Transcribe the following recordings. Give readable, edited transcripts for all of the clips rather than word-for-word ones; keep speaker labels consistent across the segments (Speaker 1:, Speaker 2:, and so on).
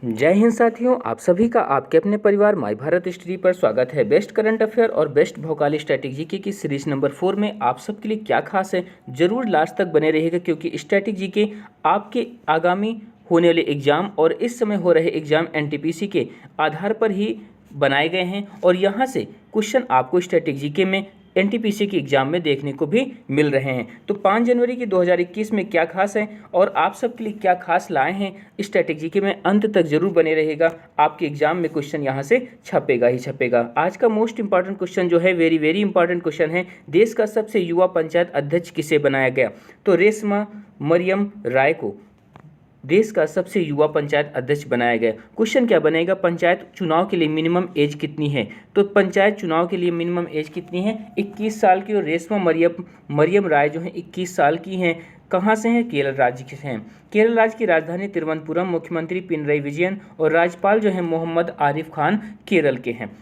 Speaker 1: जय हिंद साथियों, आप सभी का आपके अपने परिवार माई भारत स्टडी पर स्वागत है। बेस्ट करंट अफेयर और बेस्ट भौकाली स्ट्रैटेजी की सीरीज नंबर 4 में आप सबके लिए क्या खास है, जरूर लास्ट तक बने रहिएगा क्योंकि स्ट्रैटेजी के आपके आगामी होने वाले एग्जाम और इस समय हो रहे एग्जाम एनटीपीसी के आधार पर ही बनाए गए हैं और यहाँ से क्वेश्चन आपको स्ट्रैटेजी के में एनटीपीसी के एग्जाम में देखने को भी मिल रहे हैं। तो 5 जनवरी की 2021 में क्या खास है और आप सबके लिए क्या खास लाए हैं स्ट्रैटेजी के में अंत तक जरूर बने रहेगा। आपके एग्जाम में क्वेश्चन यहाँ से छपेगा ही छपेगा। आज का मोस्ट इंपॉर्टेंट क्वेश्चन जो है वेरी इंपॉर्टेंट क्वेश्चन है, देश का सबसे युवा पंचायत अध्यक्ष किसे बनाया गया? तो रेशमा मरियम राय को देश का सबसे युवा पंचायत अध्यक्ष बनाया गया। क्वेश्चन क्या बनेगा, पंचायत चुनाव के लिए मिनिमम एज कितनी है? तो पंचायत चुनाव के लिए मिनिमम एज कितनी है? 21 साल की। और रेशमा मरियम राय जो है 21 साल की हैं। कहाँ से हैं? केरल राज्य से हैं। केरल राज्य की राजधानी तिरुवनंतपुरम। मुख्यमंत्री पिनरई विजयन और राज्यपाल जो है मोहम्मद आरिफ खान केरल के हैं।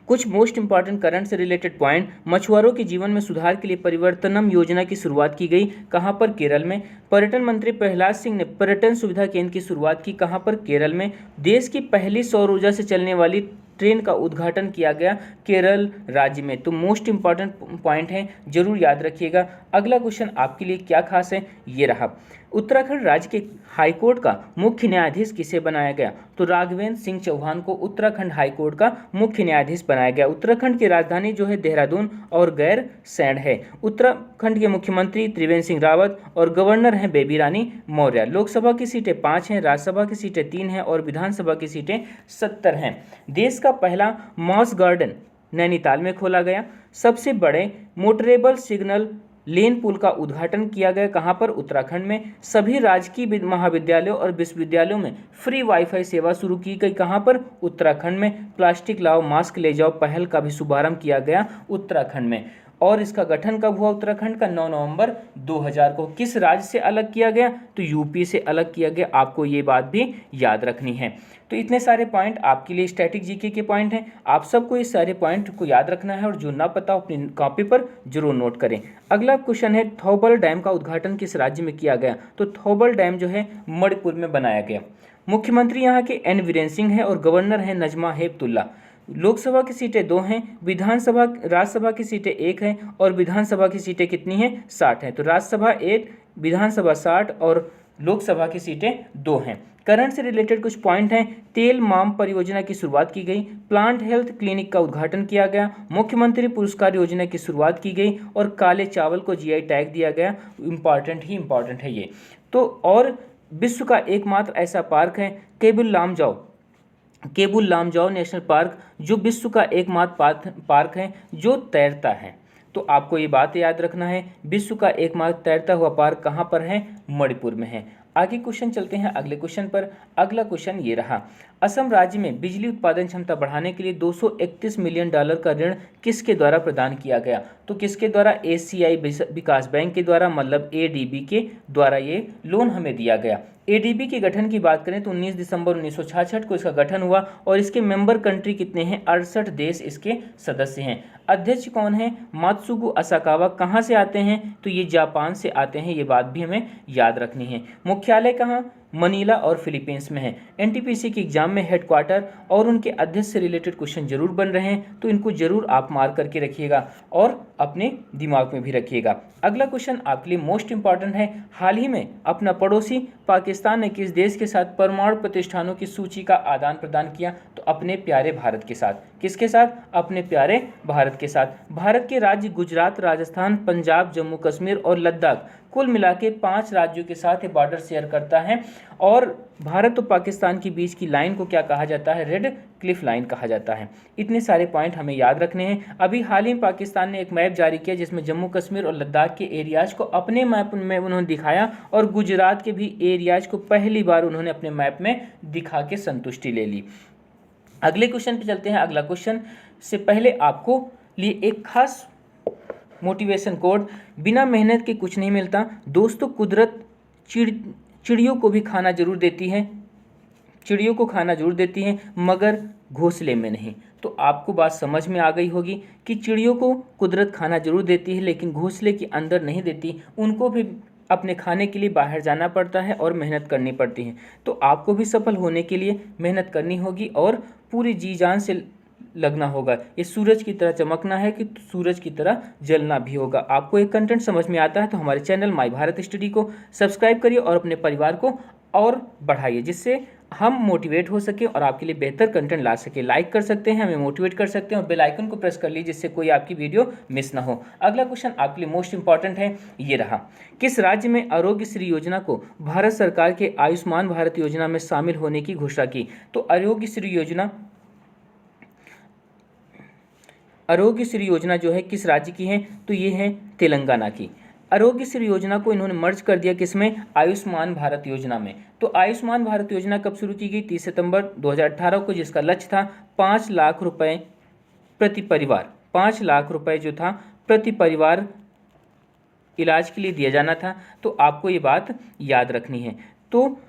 Speaker 1: कुछ मोस्ट इंपॉर्टेंट करंट से रिलेटेड पॉइंट, मछुआरों के जीवन में सुधार के लिए परिवर्तनम योजना की शुरुआत की गई। कहां पर? केरल में। पर्यटन मंत्री प्रहलाद सिंह ने पर्यटन सुविधा केंद्र की शुरुआत की। कहां पर? केरल में। देश की पहली सौर ऊर्जा से चलने वाली ट्रेन का उद्घाटन किया गया केरल राज्य में। तो मोस्ट इंपॉर्टेंट पॉइंट है, जरूर याद रखिएगा। अगला क्वेश्चन आपके लिए क्या खास है, ये रहा। उत्तराखंड राज्य के हाईकोर्ट का मुख्य न्यायाधीश किसे बनाया गया? तो राघवेंद्र सिंह चौहान को उत्तराखंड हाईकोर्ट का मुख्य न्यायाधीश बनाया गया। उत्तराखंड की राजधानी जो है देहरादून और गैरसैंण है। उत्तराखंड के मुख्यमंत्री त्रिवेंद्र सिंह रावत और गवर्नर हैं बेबी रानी मौर्य। लोकसभा की सीटें 5 हैं, राज्यसभा की सीटें 3 हैं और विधानसभा की सीटें 70 हैं। देश का पहला मॉस गार्डन नैनीताल में खोला गया। सबसे बड़े मोटरेबल सिग्नल लेन पुल का उद्घाटन किया गया। कहां पर? उत्तराखंड में। सभी राजकीय महाविद्यालयों और विश्वविद्यालयों में फ्री वाईफाई सेवा शुरू की गई। कहां पर? उत्तराखंड में। प्लास्टिक लाओ मास्क ले जाओ पहल का भी शुभारंभ किया गया उत्तराखंड में। और इसका गठन कब हुआ उत्तराखंड का? 9 नवंबर 2000 को। किस राज्य से अलग किया गया? तो यूपी से अलग किया गया। आपको ये बात भी याद रखनी है। तो इतने सारे पॉइंट आपके लिए स्टैटिक जीके के पॉइंट हैं। आप सबको इस सारे पॉइंट को याद रखना है और जो ना पता हो अपनी कॉपी पर जरूर नोट करें। अगला क्वेश्चन है, थौबल डैम का उद्घाटन किस राज्य में किया गया? तो थौबल डैम जो है मणिपुर में बनाया गया। मुख्यमंत्री यहाँ के एन वीरेंद्र सिंह है और गवर्नर है नजमा हेपतुल्ला। लोकसभा की सीटें 2 हैं, राज्यसभा की सीटें 1 हैं और विधानसभा की सीटें कितनी हैं? 60 हैं। तो राज्यसभा 1, विधानसभा 60 और लोकसभा की सीटें 2 हैं। करंट से रिलेटेड कुछ पॉइंट हैं। तेल माम परियोजना की शुरुआत की गई। प्लांट हेल्थ क्लिनिक का उद्घाटन किया गया। मुख्यमंत्री पुरस्कार योजना की शुरुआत की गई और काले चावल को जीआई टैग दिया गया। इंपॉर्टेंट है ये तो। और विश्व का एकमात्र ऐसा पार्क है केबुल लामजाओ नेशनल पार्क, जो विश्व का एकमात्र पार्क है जो तैरता है। तो आपको ये बात याद रखना है, विश्व का एकमात्र तैरता हुआ पार्क कहाँ पर है? मणिपुर में है। आगे क्वेश्चन चलते हैं अगले क्वेश्चन पर। अगला क्वेश्चन ये रहा, असम राज्य में बिजली उत्पादन क्षमता बढ़ाने के लिए $231 मिलियन का ऋण किसके द्वारा प्रदान किया गया? तो किसके द्वारा? एशियाई विकास बैंक के द्वारा, मतलब एडीबी के द्वारा ये लोन हमें दिया गया। एडीबी के गठन की बात करें तो 19 दिसंबर 1966 को इसका गठन हुआ और इसके मेंबर कंट्री कितने हैं? 68 देश इसके सदस्य हैं। अध्यक्ष कौन है? मात्सुगु असाकावा। कहाँ से आते हैं? तो ये जापान से आते हैं, ये बात भी हमें याद रखनी है। मुख्यालय कहाँ? मनीला और फिलीपींस में है। एनटीपीसी के एग्जाम में हेडक्वार्टर और उनके अध्यक्ष से रिलेटेड क्वेश्चन जरूर बन रहे हैं, तो इनको जरूर आप मार्क करके रखिएगा और अपने दिमाग में भी रखिएगा। अगला क्वेश्चन आपके लिए मोस्ट इंपॉर्टेंट है। हाल ही में अपना पड़ोसी पाकिस्तान ने किस देश के साथ परमाणु प्रतिष्ठानों की सूची का आदान प्रदान किया? तो अपने प्यारे भारत के साथ। किसके साथ? अपने प्यारे भारत के साथ। भारत के राज्य गुजरात, राजस्थान, पंजाब, जम्मू कश्मीर और लद्दाख कुल मिला के 5 राज्यों के साथ ये बॉर्डर शेयर करता है। और भारत और पाकिस्तान के बीच की लाइन को क्या कहा जाता है? रेड क्लिफ लाइन कहा जाता है। इतने सारे पॉइंट हमें याद रखने हैं। अभी हाल ही में पाकिस्तान ने एक मैप जारी किया जिसमें जम्मू कश्मीर और लद्दाख के एरियाज को अपने मैप में उन्होंने दिखाया और गुजरात के भी एरियाज को पहली बार उन्होंने अपने मैप में दिखा के संतुष्टि ले ली। अगले क्वेश्चन पे चलते हैं। अगला क्वेश्चन से पहले आपको लिए एक खास मोटिवेशन कोड, बिना मेहनत के कुछ नहीं मिलता। दोस्तों, कुदरत चिड़ियों को भी खाना जरूर देती है, चिड़ियों को खाना जरूर देती है मगर घोंसले में नहीं। तो आपको बात समझ में आ गई होगी कि चिड़ियों को कुदरत खाना जरूर देती है लेकिन घोंसले के अंदर नहीं देती। उनको भी अपने खाने के लिए बाहर जाना पड़ता है और मेहनत करनी पड़ती है। तो आपको भी सफल होने के लिए मेहनत करनी होगी और पूरी जी जान से लगना होगा। ये सूरज की तरह चमकना है कि सूरज की तरह जलना भी होगा। आपको एक कंटेंट समझ में आता है तो हमारे चैनल माई भारत स्टडी को सब्सक्राइब करिए और अपने परिवार को और बढ़ाइए, जिससे हम मोटिवेट हो सके और आपके लिए बेहतर कंटेंट ला सके। लाइक कर सकते हैं, हमें मोटिवेट कर सकते हैं और बेल आइकन को प्रेस कर लीजिए जिससे कोई आपकी वीडियो मिस ना हो। अगला क्वेश्चन आपके लिए मोस्ट इंपॉर्टेंट है, ये रहा। किस राज्य में आरोग्य श्री योजना को भारत सरकार के आयुष्मान भारत योजना में शामिल होने की घोषणा की? तो आरोग्य श्री योजना जो है किस राज्य की है? तो ये है तेलंगाना की। आरोग्य श्री योजना को इन्होंने मर्ज कर दिया किसमें? आयुष्मान भारत योजना में। तो आयुष्मान भारत योजना कब शुरू की गई? 30 सितंबर 2018 को, जिसका लक्ष्य था 5 लाख रुपए प्रति परिवार। 5 लाख रुपए जो था प्रति परिवार इलाज के लिए दिया जाना था। तो आपको ये बात याद रखनी है। तो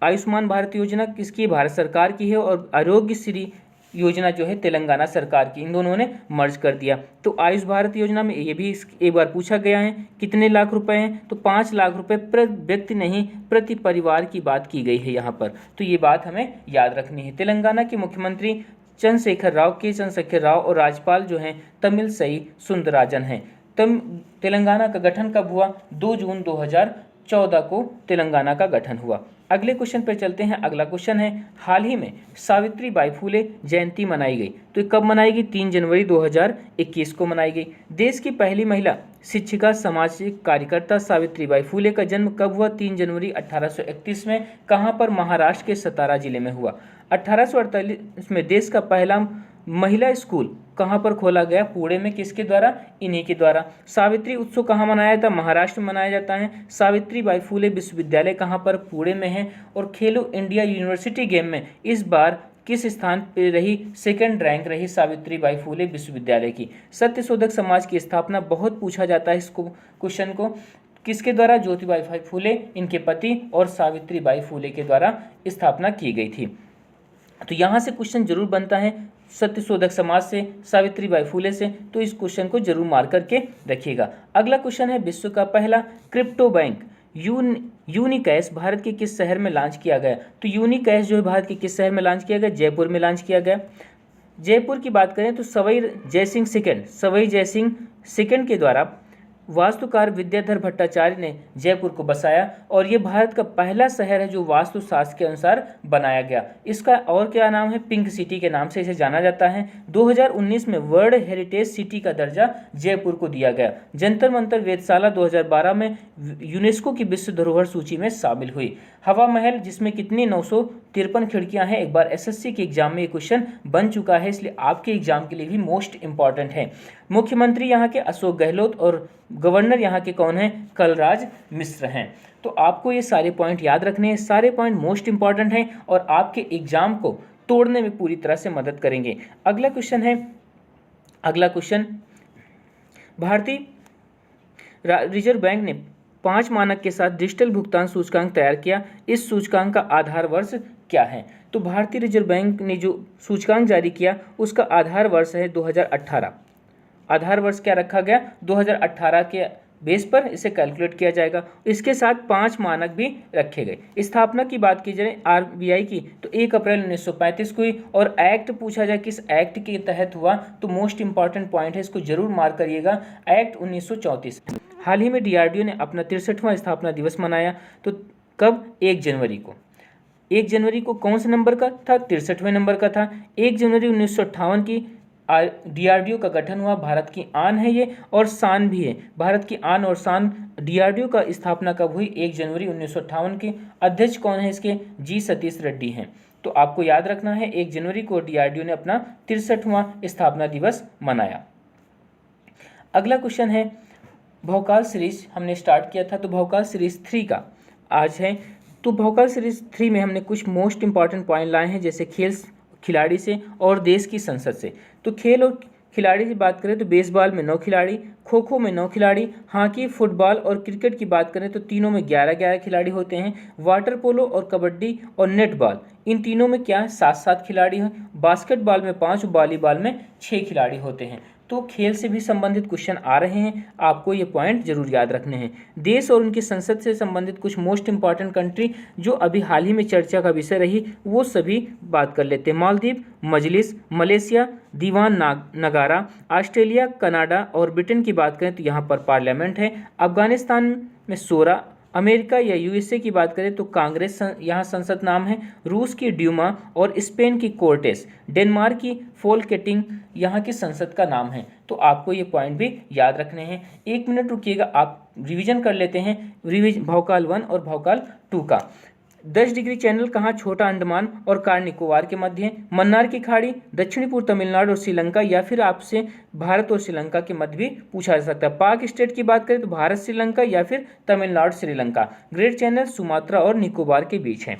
Speaker 1: आयुष्मान भारत योजना किसकी? भारत सरकार की है। और आरोग्य श्री योजना जो है तेलंगाना सरकार की। इन दोनों ने मर्ज कर दिया। तो आयुष भारत योजना में ये भी एक बार पूछा गया है कितने लाख रुपए हैं? तो 5 लाख रुपए प्रति व्यक्ति नहीं, प्रति परिवार की बात की गई है यहाँ पर। तो ये बात हमें याद रखनी है। तेलंगाना के मुख्यमंत्री चंद्रशेखर राव और राज्यपाल जो हैं तमिलसाई सुंदरराजन हैं। तेलंगाना का गठन कब हुआ? 2 जून 2014 को तेलंगाना का गठन हुआ। अगले क्वेश्चन पर चलते हैं। अगला क्वेश्चन है, हाल ही में सावित्रीबाई फुले जयंती मनाई गई। तो ये कब मनाई गई? 3 जनवरी 2021 को मनाई गई। देश की पहली महिला शिक्षिका, सामाजिक कार्यकर्ता सावित्रीबाई फुले का जन्म कब हुआ? 3 जनवरी 1831 में। कहाँ पर? महाराष्ट्र के सतारा जिले में हुआ। 1848 में देश का पहला महिला स्कूल कहाँ पर खोला गया? पुणे में। किसके द्वारा? इन्हीं के द्वारा। सावित्री उत्सव कहाँ मनाया जाता है? महाराष्ट्र में मनाया जाता है। सावित्रीबाई फुले विश्वविद्यालय कहाँ पर? पुणे में है। और खेलो इंडिया यूनिवर्सिटी गेम में इस बार किस स्थान पर रही? सेकंड रैंक रही सावित्रीबाई फुले विश्वविद्यालय की। सत्यशोधक समाज की स्थापना बहुत पूछा जाता है इसको क्वेश्चन को। किसके द्वारा? ज्योतिबाई फुले, इनके पति और सावित्रीबाई फुले के द्वारा स्थापना की गई थी। तो यहाँ से क्वेश्चन जरूर बनता है सत्यशोधक समाज से, सावित्रीबाई फुले से। तो इस क्वेश्चन को जरूर मार्क करके रखिएगा। अगला क्वेश्चन है, विश्व का पहला क्रिप्टो बैंक यूनिकैश भारत के किस शहर में लॉन्च किया गया? तो यूनिकैश जो है भारत के किस शहर में लॉन्च किया गया? जयपुर में लॉन्च किया गया। जयपुर की बात करें तो सवाई जयसिंह सेकंड के द्वारा वास्तुकार विद्याधर भट्टाचार्य ने जयपुर को बसाया और ये भारत का पहला शहर है जो वास्तुशास्त्र के अनुसार बनाया गया। इसका और क्या नाम है? पिंक सिटी के नाम से इसे जाना जाता है। 2019 में वर्ल्ड हेरिटेज सिटी का दर्जा जयपुर को दिया गया। जंतर मंतर वेधशाला 2012 में यूनेस्को की विश्व धरोहर सूची में शामिल हुई। हवा महल जिसमें कितनी 953 खिड़कियां हैं, एक बार एसएससी के एग्जाम में ये क्वेश्चन बन चुका है, इसलिए आपके एग्जाम के लिए भी मोस्ट इंपॉर्टेंट है। मुख्यमंत्री यहाँ के अशोक गहलोत और गवर्नर यहाँ के कौन हैं? कलराज मिश्र हैं। तो आपको ये सारे पॉइंट याद रखने हैं। सारे पॉइंट मोस्ट इंपॉर्टेंट हैं और आपके एग्जाम को तोड़ने में पूरी तरह से मदद करेंगे। अगला क्वेश्चन, भारतीय रिजर्व बैंक ने 5 मानक के साथ डिजिटल भुगतान सूचकांक तैयार किया। इस सूचकांक का आधार वर्ष क्या है? तो भारतीय रिजर्व बैंक ने जो सूचकांक जारी किया उसका आधार वर्ष है 2018। आधार वर्ष क्या रखा गया? 2018 के बेस पर इसे कैलकुलेट किया जाएगा। इसके साथ 5 मानक भी रखे गए। स्थापना की बात की जाए आरबीआई की तो 1 अप्रैल 1935 को हुई। और एक्ट पूछा जाए किस एक्ट के तहत हुआ, तो मोस्ट इंपॉर्टेंट पॉइंट है, इसको जरूर मार्क करिएगा, एक्ट 1934। हाल ही में डीआरडीओ ने अपना 63वां स्थापना दिवस मनाया। तो कब? 1 जनवरी को। 1 जनवरी को कौन से नंबर का था? 63वें नंबर का था। 1 जनवरी 1958 की डीआरडीओ का गठन हुआ। भारत की आन है ये और शान भी है। भारत की आन और शान डीआरडीओ का स्थापना कब हुई? 1 जनवरी 1958 की। अध्यक्ष कौन है इसके? जी सतीश रेड्डी हैं। तो आपको याद रखना है 1 जनवरी को डीआरडीओ ने अपना 63वां स्थापना दिवस मनाया। अगला क्वेश्चन है, भौकाल सीरीज हमने स्टार्ट किया था, तो भौकाल सीरीज 3 का आज है। तो भौकाल सीरीज 3 में हमने कुछ मोस्ट इंपॉर्टेंट पॉइंट लाए हैं, जैसे खेल खिलाड़ी से और देश की संसद से। तो खेल और खिलाड़ी की बात करें तो बेसबॉल में 9 खिलाड़ी, खो खो में 9 खिलाड़ी, हॉकी, फुटबॉल और क्रिकेट की बात करें तो तीनों में 11-11 खिलाड़ी होते हैं। वाटर पोलो और कबड्डी और नेटबॉल इन तीनों में क्या है? 7-7 खिलाड़ी हैं। बास्केटबॉल में 5 और वॉलीबॉल में 6 खिलाड़ी होते हैं। तो खेल से भी संबंधित क्वेश्चन आ रहे हैं, आपको ये पॉइंट जरूर याद रखने हैं। देश और उनकी संसद से संबंधित कुछ मोस्ट इंपॉर्टेंट कंट्री जो अभी हाल ही में चर्चा का विषय रही, वो सभी बात कर लेते हैं। मालदीव, मजलिस, मलेशिया, दीवान नगारा, ऑस्ट्रेलिया, कनाडा और ब्रिटेन की बात करें तो यहाँ पर पार्लियामेंट है। अफगानिस्तान में शोरा, अमेरिका या यूएसए की बात करें तो कांग्रेस यहाँ संसद नाम है। रूस की ड्यूमा और स्पेन की कोर्टेस, डेनमार्क की फोल्केटिंग यहाँ की संसद का नाम है। तो आपको ये पॉइंट भी याद रखने हैं। 1 मिनट रुकिएगा, आप रिवीजन कर लेते हैं भौकाल 1 और भौकाल 2 का। 10 डिग्री चैनल कहाँ? छोटा अंडमान और कार निकोबार के मध्य है। मन्नार की खाड़ी दक्षिणी पूर्व तमिलनाडु और श्रीलंका, या फिर आपसे भारत और श्रीलंका के मध्य भी पूछा जा सकता है। पाक स्टेट की बात करें तो भारत श्रीलंका या फिर Tamil Nadu Sri Lanka. Great channel Sumatra और निकोबार के बीच है।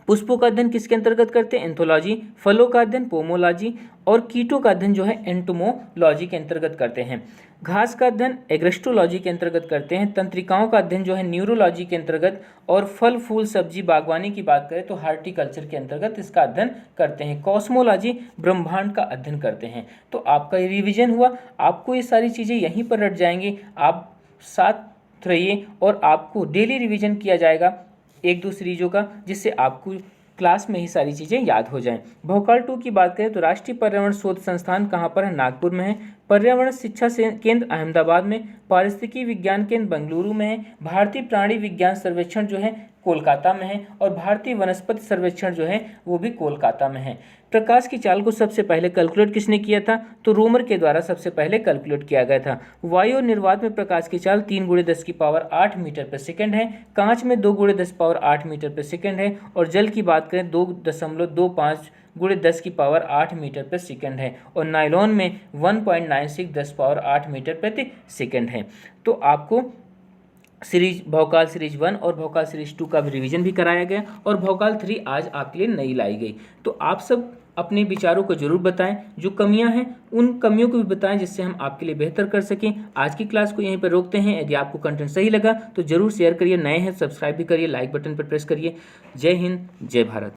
Speaker 1: पुष्पों का अध्ययन किसके अंतर्गत करते हैं? एंथोलॉजी। फलों का अध्ययन पोमोलॉजी और कीटों का अध्ययन जो है एंटोमोलॉजी के अंतर्गत करते हैं। घास का अध्ययन एग्रेस्टोलॉजी के अंतर्गत करते हैं। तंत्रिकाओं का अध्ययन जो है न्यूरोलॉजी के अंतर्गत, और फल फूल सब्जी बागवानी की बात करें तो हार्टिकल्चर के अंतर्गत इसका अध्ययन करते हैं। कॉस्मोलॉजी ब्रह्मांड का अध्ययन करते हैं। तो आपका ये रिविजन हुआ, आपको ये सारी चीज़ें यहीं पर रट जाएंगी। आप साथ रहिए और आपको डेली रिविजन किया जाएगा 1-2 सीरीजों का, जिससे आपको क्लास में ही सारी चीज़ें याद हो जाएं। भौकाल 2 की बात करें तो राष्ट्रीय पर्यावरण शोध संस्थान कहाँ पर है? नागपुर में है। पर्यावरण शिक्षा केंद्र अहमदाबाद में, पारिस्थितिकी विज्ञान केंद्र बेंगलुरु में है। भारतीय प्राणी विज्ञान सर्वेक्षण जो है कोलकाता में है, और भारतीय वनस्पति सर्वेक्षण जो है वो भी कोलकाता में है। प्रकाश की चाल को सबसे पहले कैलकुलेट किसने किया था? तो रोमर के द्वारा सबसे पहले कैलकुलेट किया गया था। वायु और निर्वात में प्रकाश की चाल 3 × 10⁸ मीटर पर सेकंड है। कांच में 2 × 10⁸ मीटर पर सेकंड है, और जल की बात करें 2.25 × 10⁸ मीटर पर सेकंड है, और नायलॉन में 1.96 10⁸ मीटर प्रति सेकंड है। तो आपको भौकाल सीरीज 1 और भौकाल सीरीज 2 का रिवीजन भी कराया गया, और भौकाल 3 आज आपके लिए नई लाई गई। तो आप सब अपने विचारों को जरूर बताएं, जो कमियां हैं उन कमियों को भी बताएं, जिससे हम आपके लिए बेहतर कर सकें। आज की क्लास को यहीं पर रोकते हैं। यदि आपको कंटेंट सही लगा तो जरूर शेयर करिए, नए हैं सब्सक्राइब भी करिए, लाइक बटन पर प्रेस करिए। जय हिंद, जय भारत।